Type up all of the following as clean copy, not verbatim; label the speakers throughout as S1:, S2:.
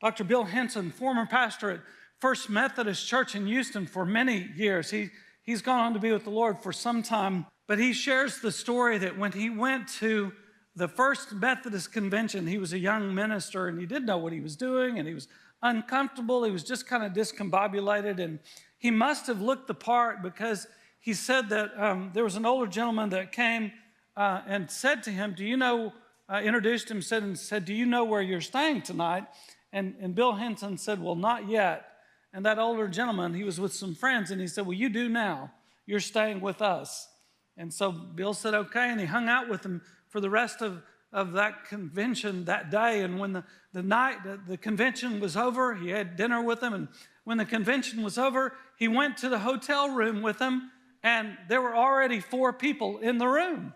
S1: Dr. Bill Henson, former pastor at First Methodist Church in Houston for many years. He's gone on to be with the Lord for some time, but he shares the story that when he went to the First Methodist Convention, he was a young minister and he didn't know what he was doing and he was uncomfortable. He was just kind of discombobulated, and he must have looked the part because he said that there was an older gentleman that came and said to him, do you know, introduced him and said, do you know where you're staying tonight? And Bill Henson said, well, not yet. And that older gentleman, he was with some friends, and he said, well, you do now. You're staying with us. And so Bill said, okay, and he hung out with him for the rest of that convention that day. And when the convention was over, he had dinner with them. And when the convention was over, he went to the hotel room with them, and there were already 4 people in the room.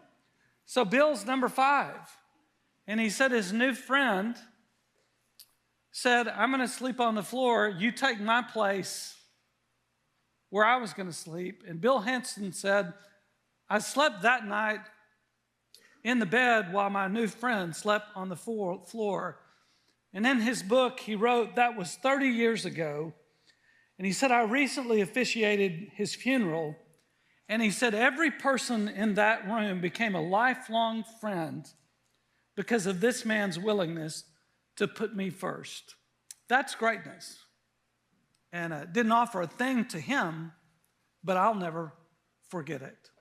S1: So Bill's number 5. And he said his new friend said, I'm going to sleep on the floor. You take my place where I was going to sleep. And Bill Henson said, I slept that night in the bed while my new friend slept on the floor. And in his book, he wrote, that was 30 years ago. And he said, I recently officiated his funeral. And he said, every person in that room became a lifelong friend because of this man's willingness to put me first. That's greatness. And didn't offer a thing to him, but I'll never forget it.